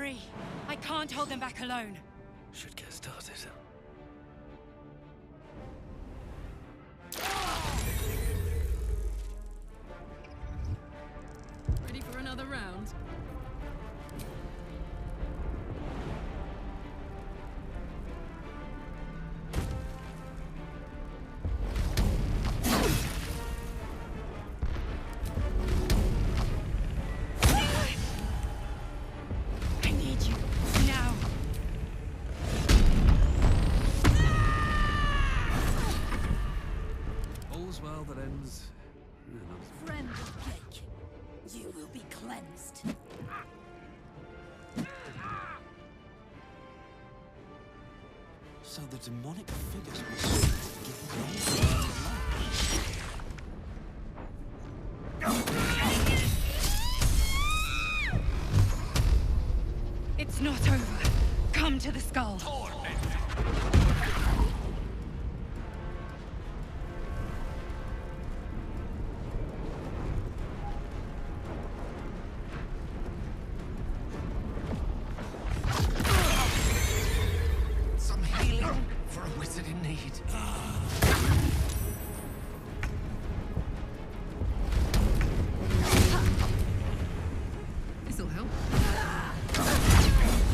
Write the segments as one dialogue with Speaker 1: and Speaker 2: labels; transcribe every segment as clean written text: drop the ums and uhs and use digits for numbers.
Speaker 1: Hurry! I can't hold them back alone.
Speaker 2: Should get started.
Speaker 3: Ready for another round?
Speaker 1: I need you now.
Speaker 2: All's well that ends.
Speaker 4: Friend of Blake, you will be cleansed.
Speaker 2: So the demonic figures will give way.
Speaker 1: It's not over. Come to the skull.
Speaker 2: Some healing for a wizard in need.
Speaker 3: This'll help.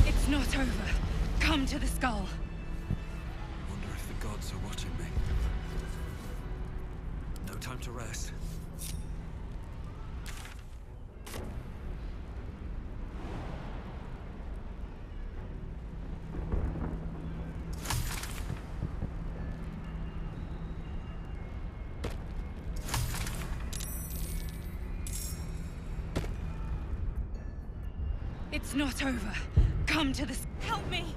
Speaker 1: It's not over. Come to the skull.
Speaker 2: Wonder if the gods are watching me. No time to rest.
Speaker 1: It's not over. Come to the help me.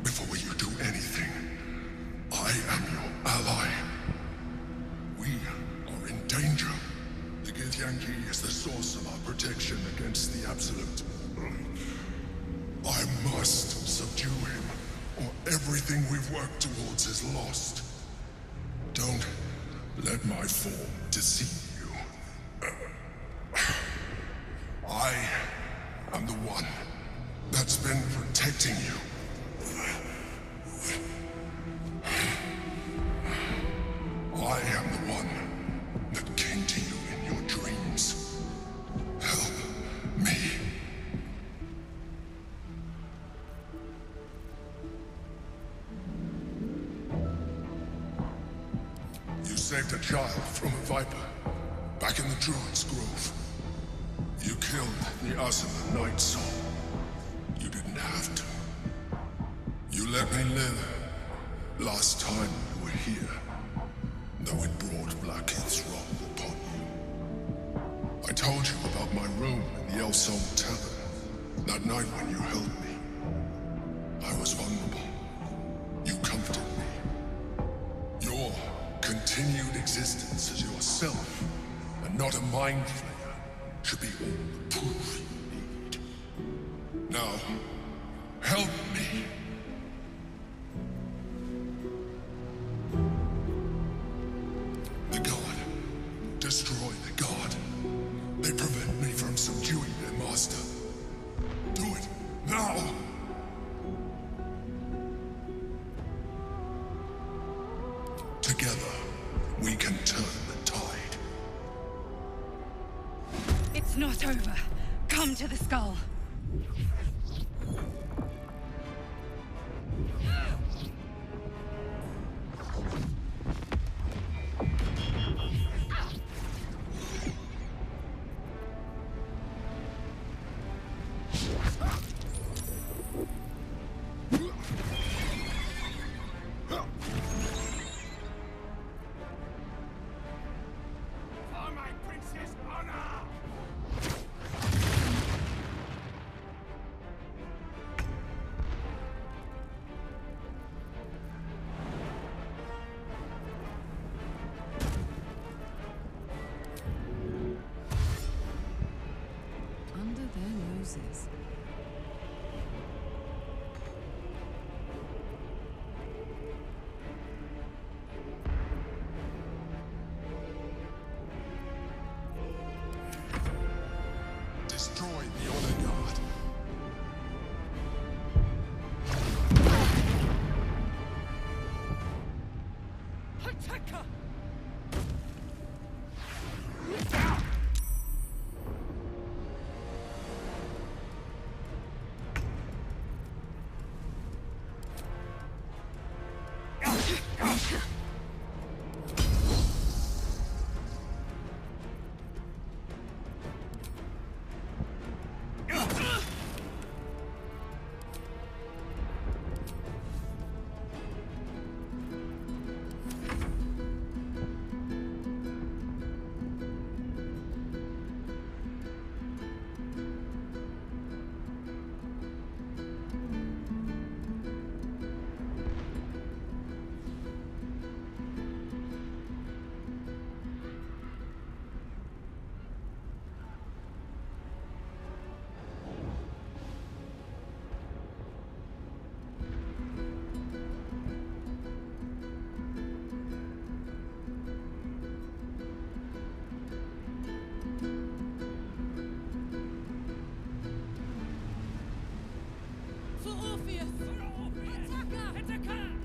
Speaker 5: Before you do anything, I am your ally. We are in danger. The Githyanki is the source of our protection against the Absolute. I must subdue him, or everything we've worked towards is lost. Don't let my form deceive you. I am the one that's been protecting you. I am the one that came to you in your dreams. Help me. You saved a child from a viper back in the Druid's Grove. You killed the Asima Night Soul. You didn't have to. You let me live last time you were here. Though it brought Blackheath's wrath upon you. I told you about my room in the Elsong Tavern. That night when you held me. I was vulnerable. You comforted me. Your continued existence as yourself, and not a mind flayer, should be all the proof you need. Now, help me. Destroy the god. They prevent me from subduing their master. Do it now! Together, we can turn the tide.
Speaker 1: It's not over. Come to the skull.
Speaker 3: For Orpheus! Attacker! Attacker!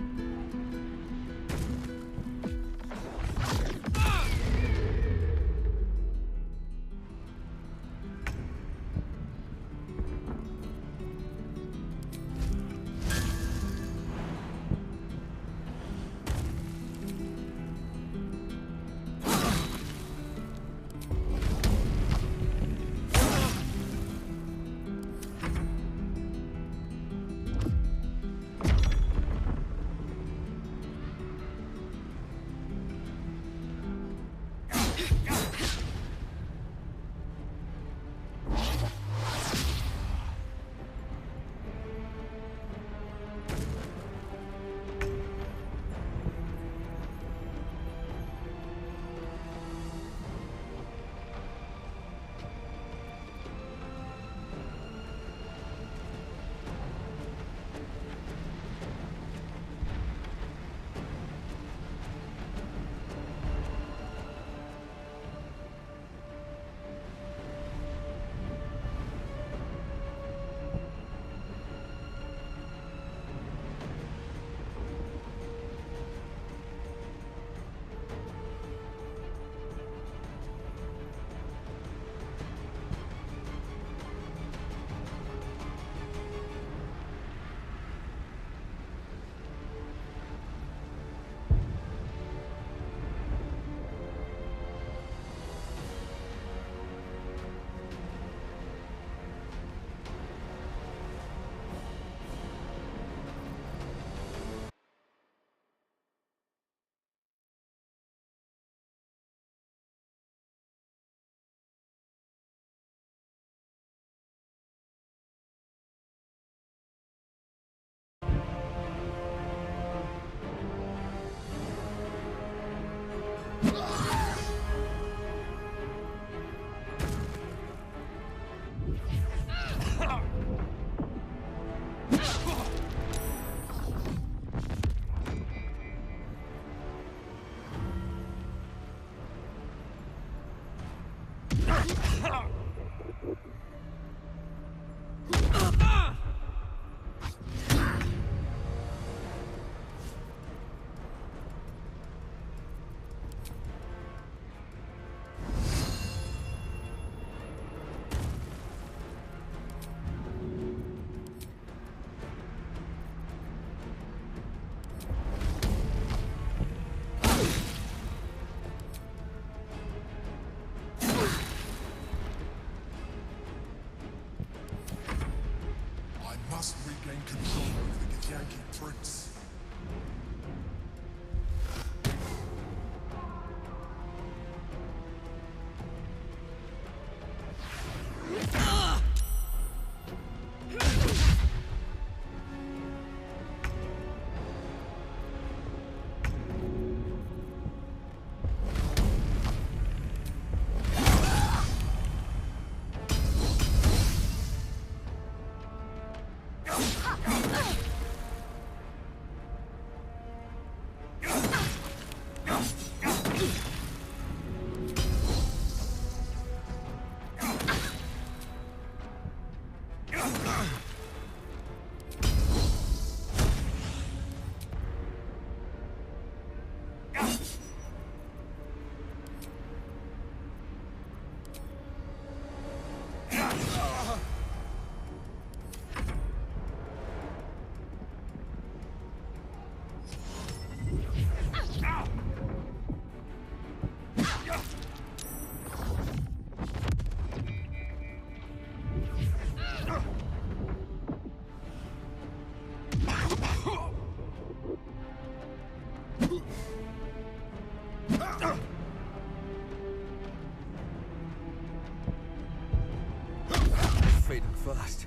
Speaker 6: First,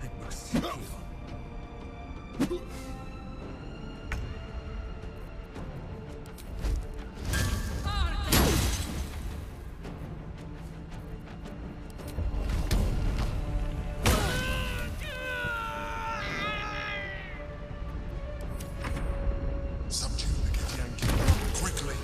Speaker 6: I must heal.
Speaker 5: Subdue the Gideon King quickly.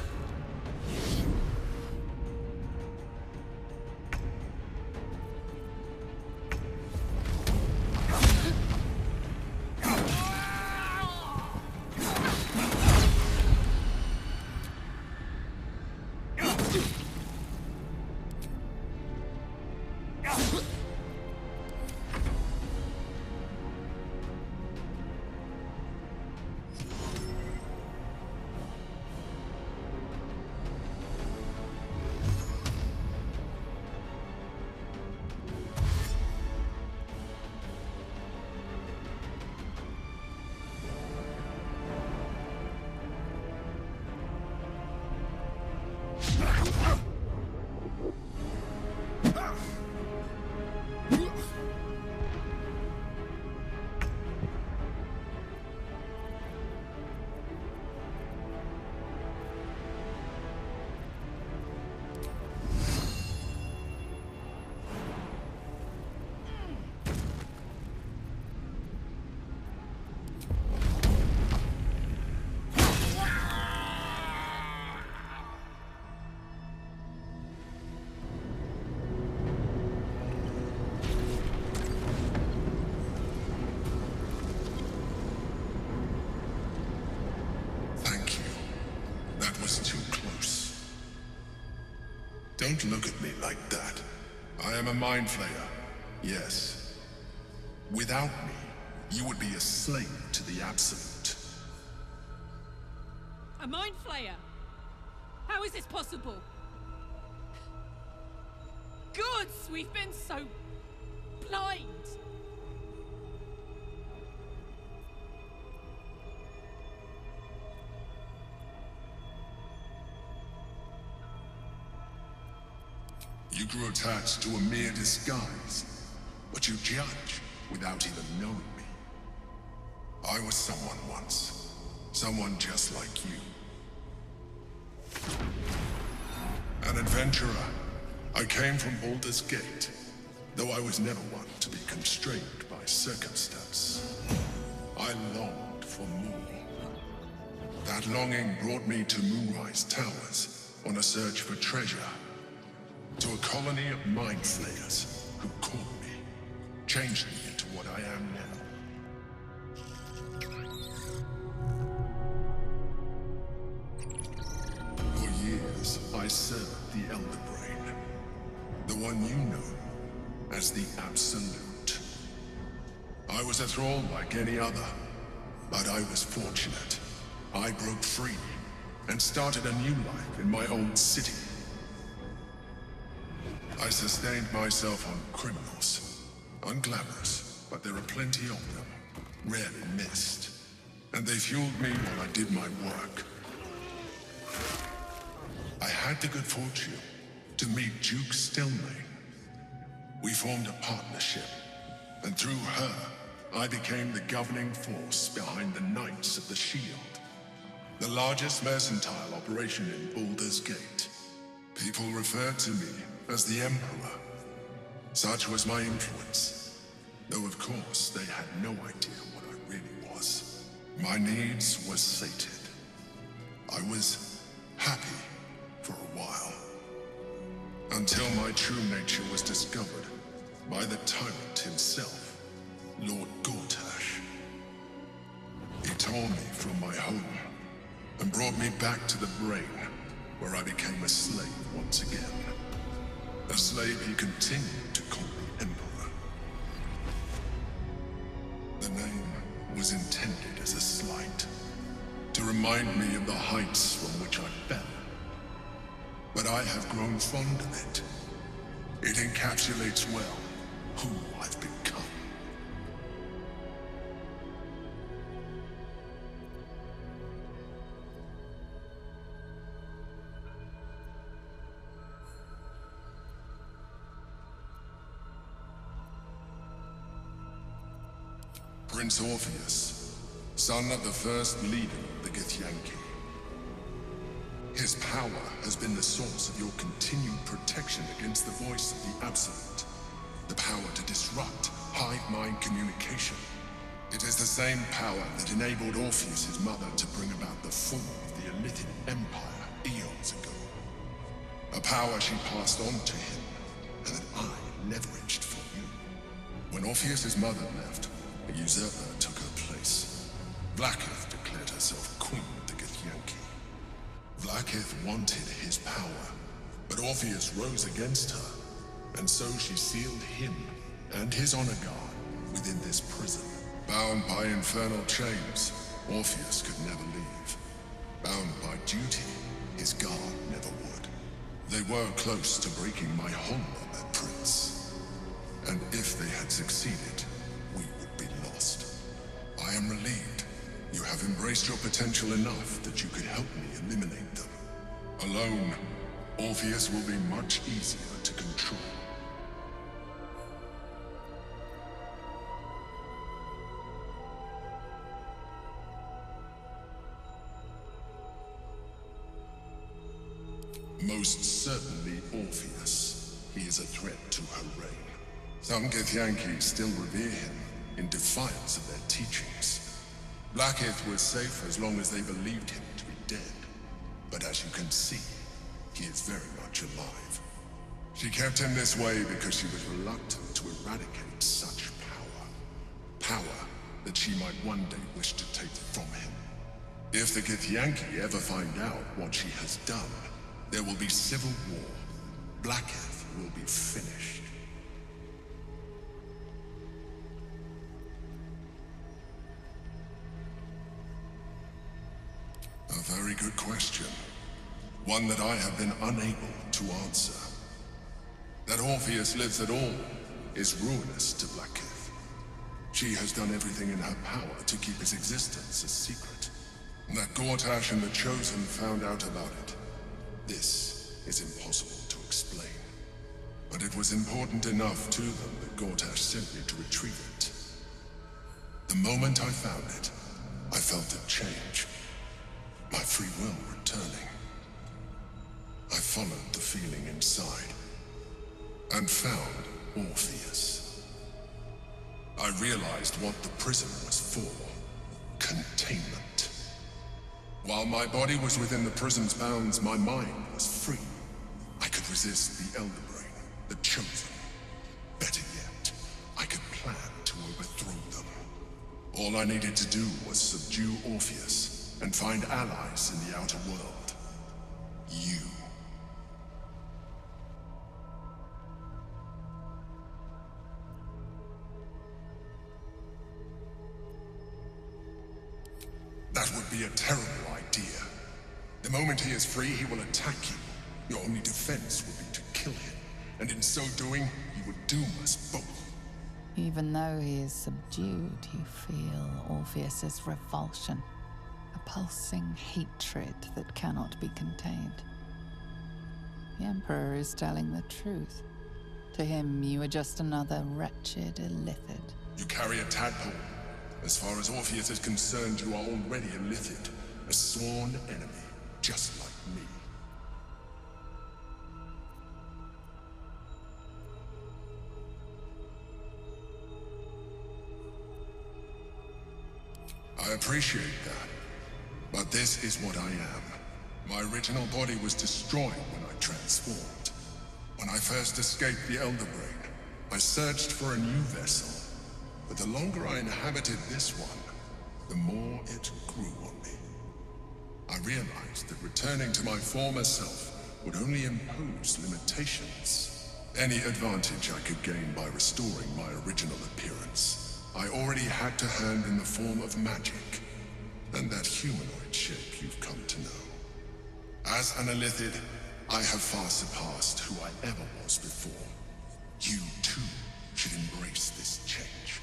Speaker 5: Thank you. That was too close. Don't look at me like that. I am a mind flayer. Yes. Without me, you would be a slave to the Absolute.
Speaker 3: A mind flayer? How is this possible? Gods, we've been so blind.
Speaker 5: You grew attached to a mere disguise, but you judge without even knowing me. I was someone once, someone just like you. An adventurer. I came from Baldurs Gate, though I was never one to be constrained by circumstance. I longed for more. That longing brought me to Moonrise Towers on a search for treasure. To a colony of mind flayers who caught me, changed me into what I am now. For years, I served the Elder Brain, the one you know as the Absolute. I was a thrall like any other, but I was fortunate. I broke free and started a new life in my own city. I sustained myself on criminals. Unglamorous, but there are plenty of them. Rarely missed. And they fueled me while I did my work. I had the good fortune to meet Duke Stelmane. We formed a partnership, and through her, I became the governing force behind the Knights of the Shield. The largest mercantile operation in Baldurs Gate. People referred to me as the Emperor. Such was my influence. Though of course they had no idea what I really was. My needs were sated. I was happy for a while. Until my true nature was discovered by the tyrant himself, Lord Gortash. He tore me from my home and brought me back to the Brain, where I became a slave once again. A slave he continued to call the Emperor. The name was intended as a slight, to remind me of the heights from which I fell. But I have grown fond of it. It encapsulates well who I've become. Prince Orpheus, son of the first leader of the Githyanki. His power has been the source of your continued protection against the voice of the Absolute. The power to disrupt hive mind communication. It is the same power that enabled Orpheus's mother to bring about the fall of the Illithid Empire eons ago. A power she passed on to him, and that I leveraged for you. When Orpheus's mother left, a usurper took her place. Blackith declared herself queen of the Githyanki. Blackith wanted his power, but Orpheus rose against her, and so she sealed him and his honor guard within this prison. Bound by infernal chains, Orpheus could never leave. Bound by duty, his guard never would. They were close to breaking my honor, that prince. And if they had succeeded, we would be lost. I am relieved. You have embraced your potential enough that you could help me eliminate them. Alone, Orpheus will be much easier to control. Most certainly Orpheus. He is a threat to her reign. Some Githyanki still revere him in defiance of their teachings. Blackith was safe as long as they believed him to be dead. But as you can see, he is very much alive. She kept him this way because she was reluctant to eradicate such power. Power that she might one day wish to take from him. If the Githyanki ever find out what she has done, there will be civil war. Blackith will be finished. A very good question. One that I have been unable to answer. That Orpheus lives at all is ruinous to Blackith. She has done everything in her power to keep his existence a secret. That Gortash and the Chosen found out about it. This is impossible to explain. But it was important enough to them that Gortash sent me to retrieve it. The moment I found it, I felt it change. My free will returning. I followed the feeling inside, and found Orpheus. I realized what the prison was for. Containment. While my body was within the prison's bounds, my mind was free. I could resist the Elder Brain, the Chosen. Better yet, I could plan to overthrow them. All I needed to do was subdue Orpheus and find allies in the outer world. You. That would be a terrible idea. The moment he is free, he will attack you. Your only defense would be to kill him, and in so doing, he would doom us both.
Speaker 7: Even though he is subdued, you feel Orpheus's revulsion, a pulsing hatred that cannot be contained. The Emperor is telling the truth. To him, you are just another wretched illithid.
Speaker 5: You carry a tadpole. As far as Orpheus is concerned, you are already a Illithid, a sworn enemy, just like me. I appreciate that, but this is what I am. My original body was destroyed when I transformed. When I first escaped the Elder Brain, I searched for a new vessel. But the longer I inhabited this one, the more it grew on me. I realized that returning to my former self would only impose limitations. Any advantage I could gain by restoring my original appearance, I already had to hand in the form of magic, and that humanoid shape you've come to know. As an Illithid, I have far surpassed who I ever was before. You too should embrace this change.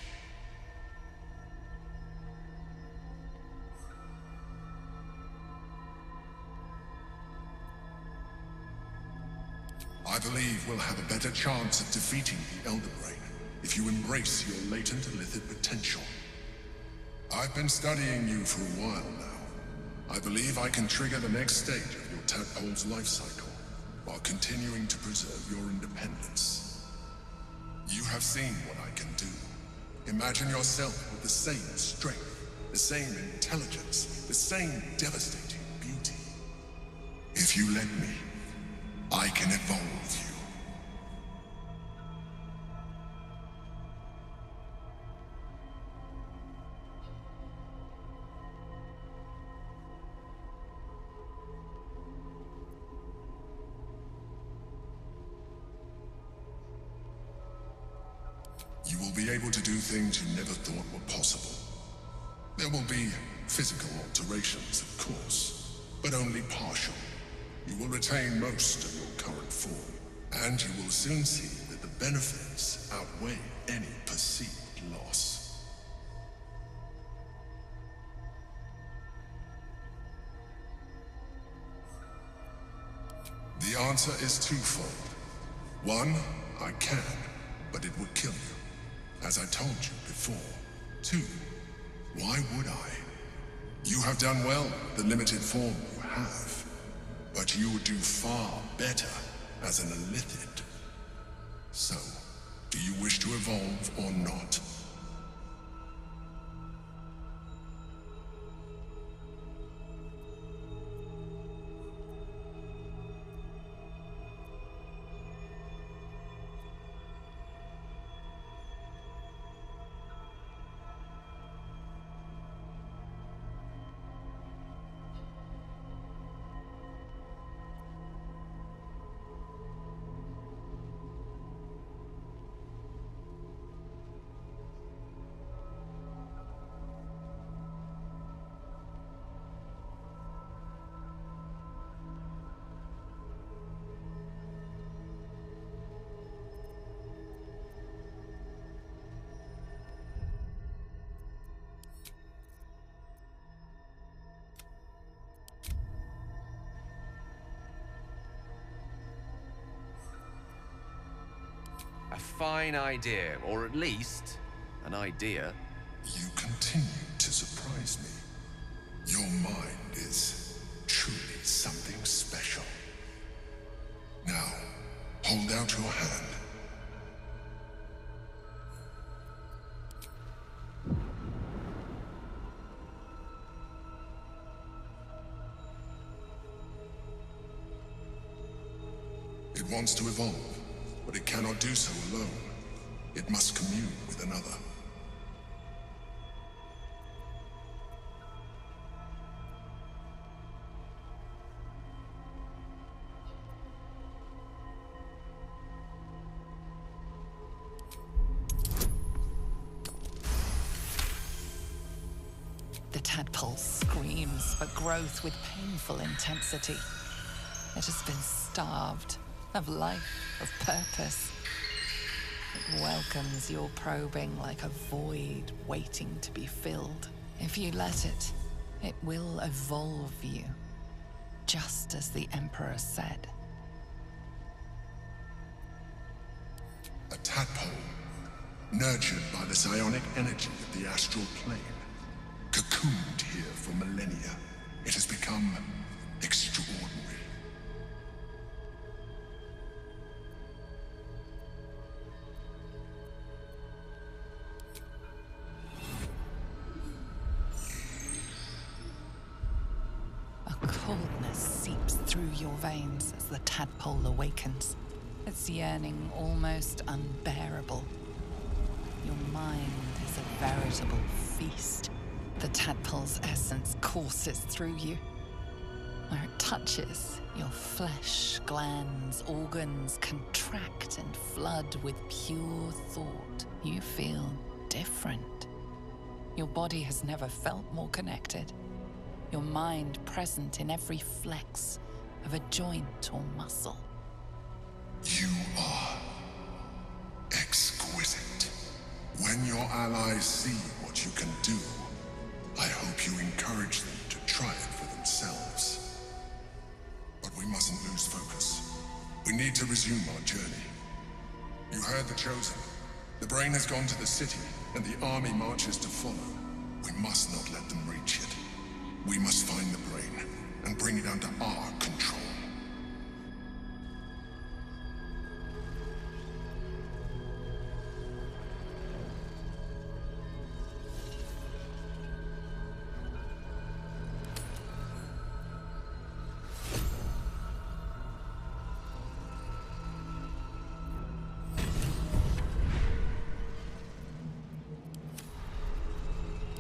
Speaker 5: I believe we'll have a better chance of defeating the Elder Brain if you embrace your latent Illithid potential. I've been studying you for a while now. I believe I can trigger the next stage of your tadpole's life cycle, while continuing to preserve your independence. You have seen what I can do. Imagine yourself with the same strength, the same intelligence, the same devastating beauty. If you let me, I can evolve you. You will be able to do things you never thought were possible. There will be physical alterations, of course, but only partial. You will retain most of your current form, and you will soon see that the benefits outweigh any perceived loss. The answer is twofold. One, I can, but it would kill you, as I told you before. Two, why would I? You have done well with the limited form you have, but you would do far better as an illithid. So, do you wish to evolve or not?
Speaker 6: A fine idea, or at least an idea.
Speaker 5: You continue to surprise me. Your mind is truly something special. Now, hold out your hand. It wants to evolve, but it cannot do so alone. It must commune with another.
Speaker 7: The tadpole screams for growth with painful intensity. It has been starved of life, of purpose. It welcomes your probing like a void waiting to be filled. If you let it, it will evolve you, just as the Emperor said.
Speaker 5: A tadpole, nurtured by the psionic energy of the astral plane, cocooned here for millennia. It has become extraordinary.
Speaker 7: A coldness seeps through your veins as the tadpole awakens, its yearning almost unbearable. Your mind is a veritable feast. The tadpole's essence courses through you. Where it touches, your flesh, glands, organs contract and flood with pure thought. You feel different. Your body has never felt more connected. Your mind present in every flex of a joint or muscle.
Speaker 5: You are exquisite. When your allies see what you can do, I hope you encourage them to try it for themselves. But we mustn't lose focus. We need to resume our journey. You heard the Chosen. The brain has gone to the city, and the army marches to follow. We must not let them reach it. We must find the brain and bring it under our control.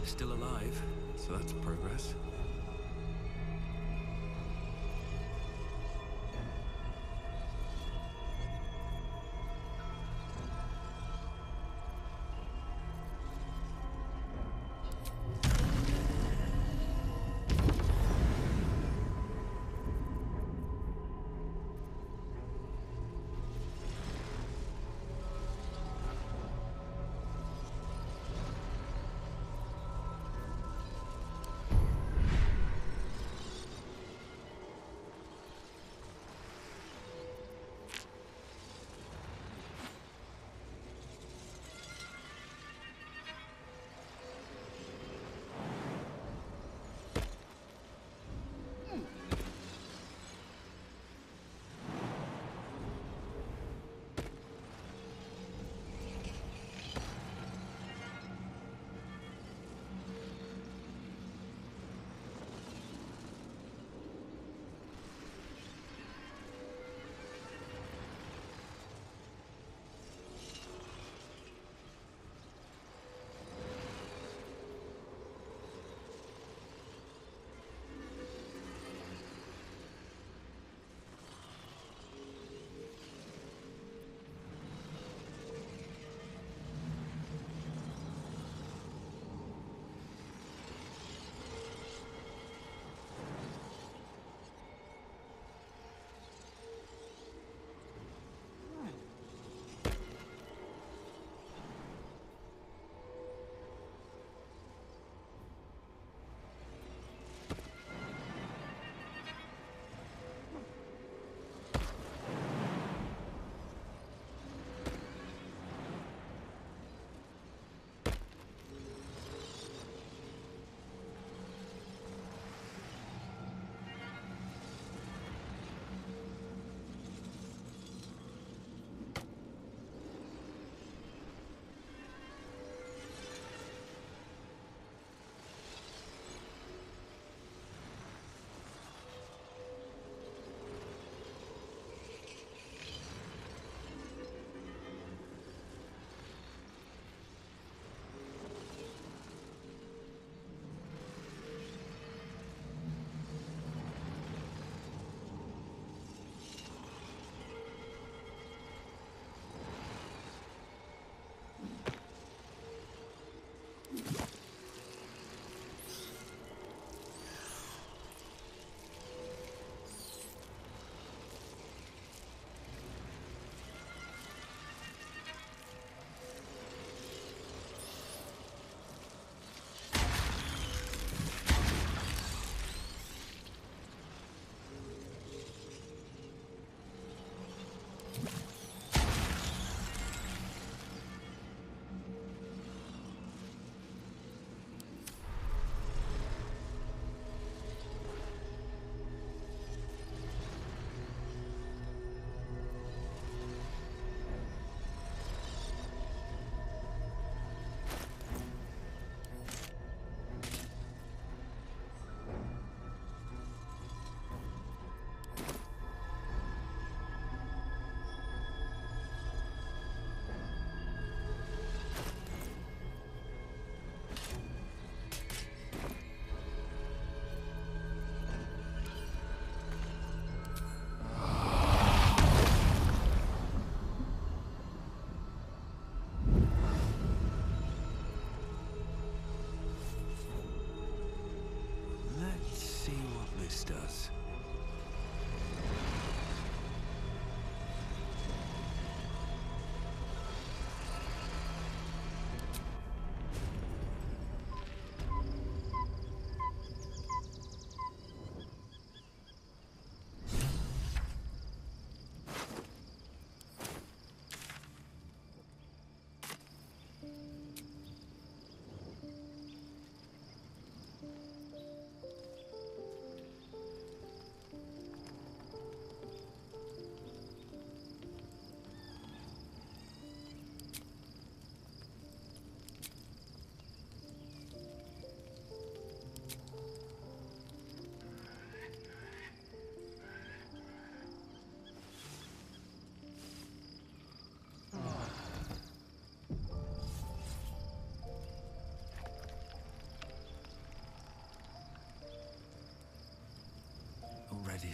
Speaker 8: Still alive, so that's progress.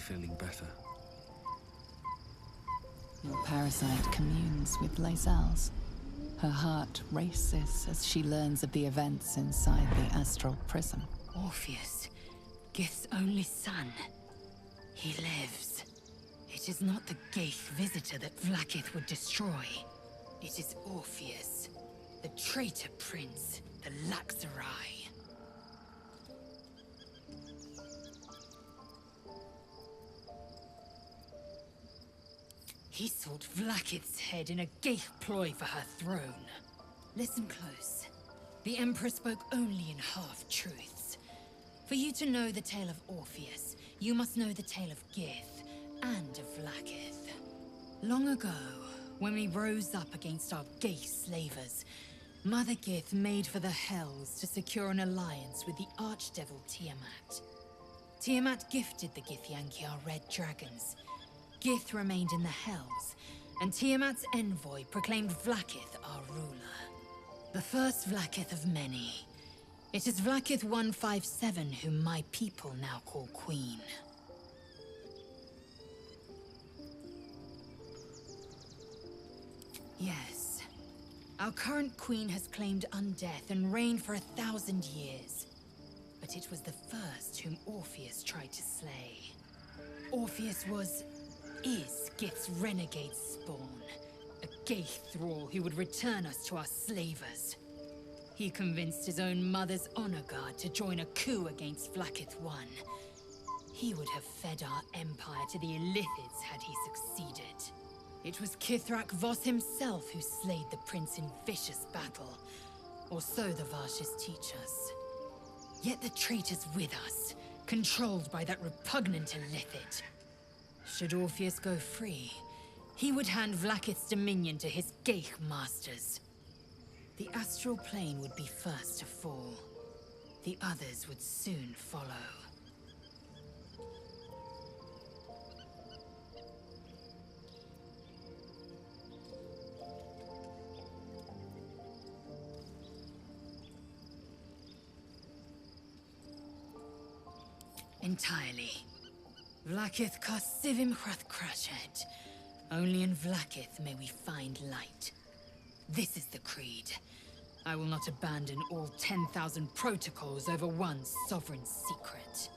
Speaker 8: feeling better.
Speaker 7: Your parasite communes with Lae'zel's. Her heart races as she learns of the events inside the astral prism.
Speaker 9: Orpheus, Gith's only son. He lives. It is not the Ghaith visitor that Vlaakith would destroy. It is Orpheus, the traitor prince, the Laxarai. He sought Vlaakith's head in a Ghaith ploy for her throne. Listen close. The Emperor spoke only in half-truths. For you to know the tale of Orpheus, you must know the tale of Gith and of Vlaakith. Long ago, when we rose up against our Ghaith slavers, Mother Gith made for the Hells to secure an alliance with the Archdevil Tiamat. Tiamat gifted the Githyanki our red dragons. Gith remained in the Hells, and Tiamat's envoy proclaimed Vlaakith our ruler. The first Vlaakith of many. It is Vlaakith 157 whom my people now call Queen. Yes. Our current queen has claimed undeath and reigned for 1,000 years. But it was the first whom Orpheus tried to slay. Orpheus is Gith's renegade spawn. A Ghaith thrall who would return us to our slavers. He convinced his own mother's honor guard to join a coup against Vlaakith I. He would have fed our empire to the Illithids had he succeeded. It was Kithrak Voss himself who slayed the prince in vicious battle, or so the Varshas teach us. Yet the traitor's with us, controlled by that repugnant Illithid. Should Orpheus go free, he would hand Vlaakith's dominion to his Ghaith masters. The astral plane would be first to fall. The others would soon follow. Entirely. Vlaakith Karsivim Hrathkrashet. Only in Vlaakith may we find light. This is the creed. I will not abandon all 10,000 protocols over one sovereign secret.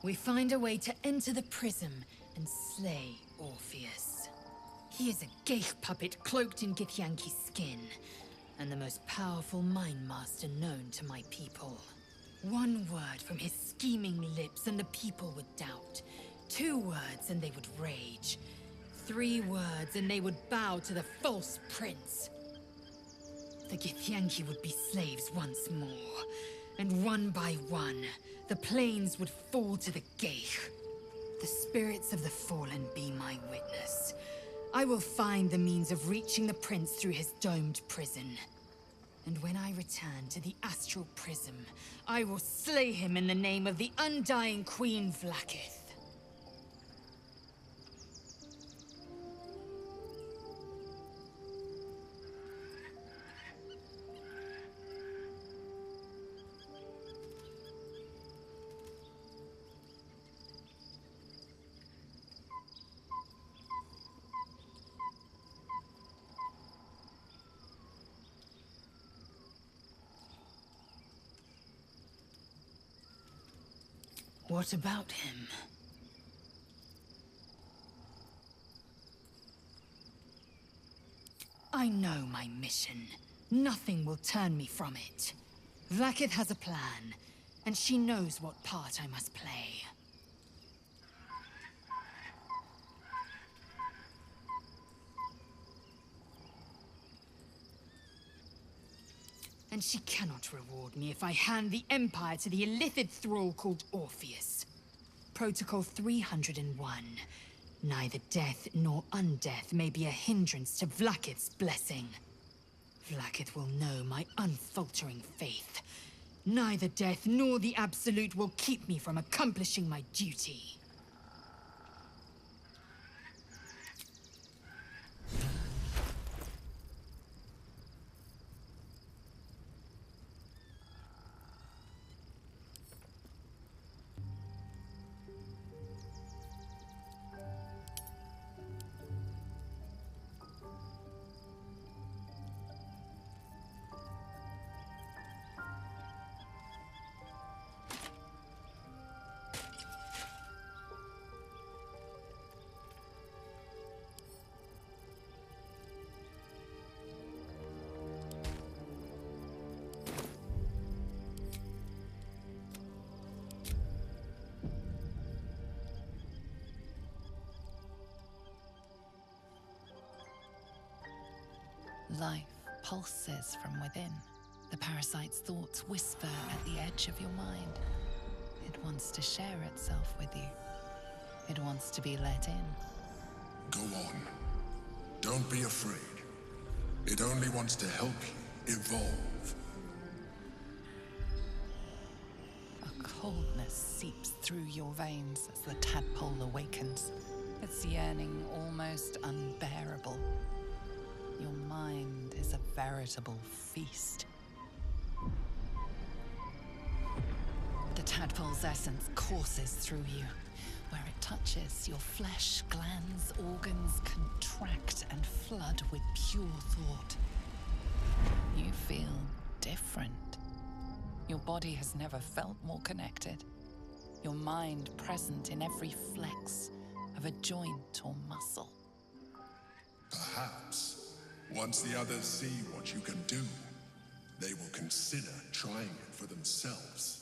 Speaker 9: We find a way to enter the prism and slay Orpheus. He is a Ghaith puppet cloaked in Githyanki skin, and the most powerful mind master known to my people. One word from his scheming lips and the people would doubt. 2 words and they would rage. 3 words and they would bow to the false prince. The Githyanki would be slaves once more, and one by one, the planes would fall to the Ghaith. The spirits of the fallen be my witness. I will find the means of reaching the prince through his domed prison. And when I return to the astral prism, I will slay him in the name of the undying Queen Vlaakith. What about him? I know my mission. Nothing will turn me from it. Vlaakith has a plan, and she knows what part I must play. And she cannot reward me if I hand the Empire to the Illithid thrall called Orpheus. Protocol 301. Neither death nor undeath may be a hindrance to Vlaakith's blessing. Vlaakith will know my unfaltering faith. Neither death nor the Absolute will keep me from accomplishing my duty.
Speaker 7: Life pulses from within. The parasite's thoughts whisper at the edge of your mind. It wants to share itself with you. It wants to be let in.
Speaker 5: Go on. Don't be afraid. It only wants to help you evolve.
Speaker 7: A coldness seeps through your veins as the tadpole awakens, its yearning almost unbearable. Your mind is a veritable feast. The tadpole's essence courses through you. Where it touches, your flesh, glands, organs contract and flood with pure thought. You feel different. Your body has never felt more connected. Your mind present in every flex of a joint or muscle.
Speaker 5: Perhaps, once the others see what you can do, they will consider trying it for themselves.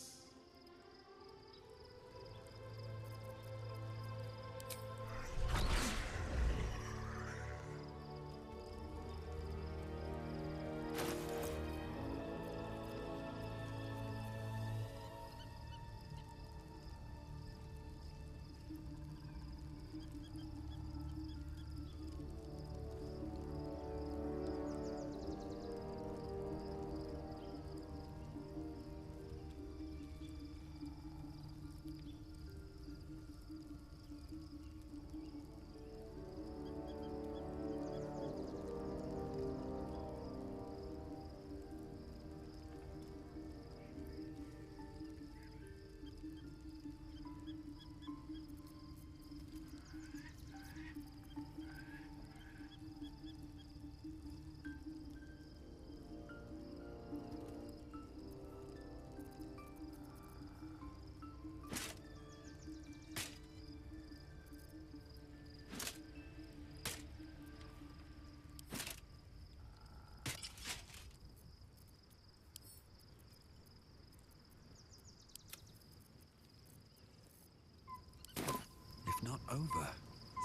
Speaker 8: Not over,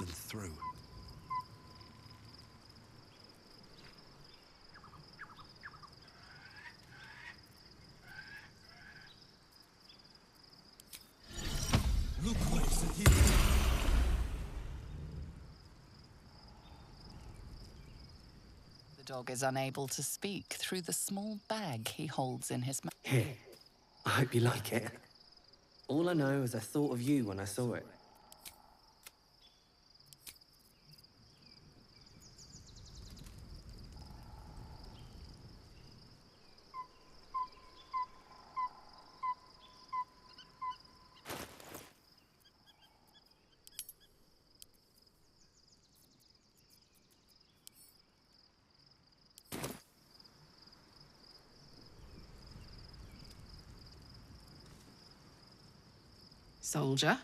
Speaker 8: then through.
Speaker 2: Look what is here.
Speaker 7: The dog is unable to speak through the small bag he holds in his mouth.
Speaker 10: Here, I hope you like it. All I know is I thought of you when I saw it.
Speaker 11: Soldier?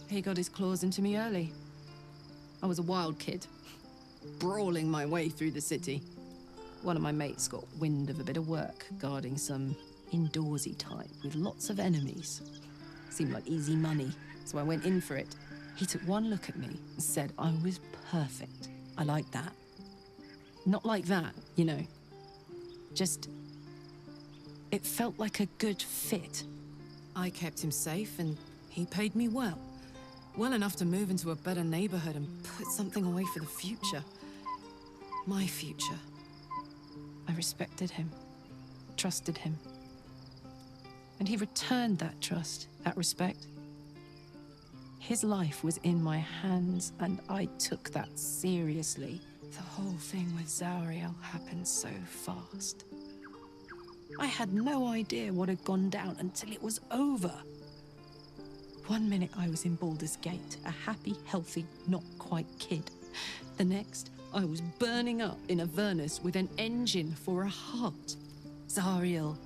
Speaker 11: He got his claws into me early. I was a wild kid, brawling my way through the city. One of my mates got wind of a bit of work guarding some indoorsy type with lots of enemies. Seemed like easy money, so I went in for it. He took one look at me and said I was perfect. I like that. Not like that, you know. Just... it felt like a good fit. I kept him safe and he paid me well. Well enough to move into a better neighborhood and put something away for the future. My future. I respected him, trusted him. And he returned that trust, that respect. His life was in my hands, and I took that seriously. The whole thing with Zariel happened so fast. I had no idea what had gone down until it was over. One minute I was in Baldurs Gate, a happy, healthy, not quite kid. The next, I was burning up in Avernus with an engine for a heart. Zariel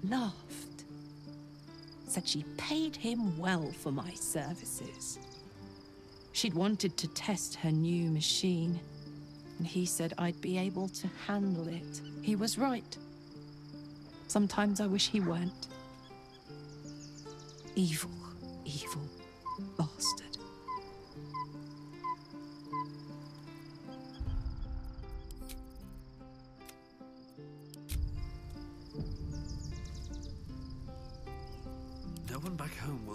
Speaker 11: laughed. Said she paid him well for my services. She'd wanted to test her new machine, and he said I'd be able to handle it. He was right. Sometimes I wish he weren't. Evil, evil bastard.
Speaker 8: No one back home will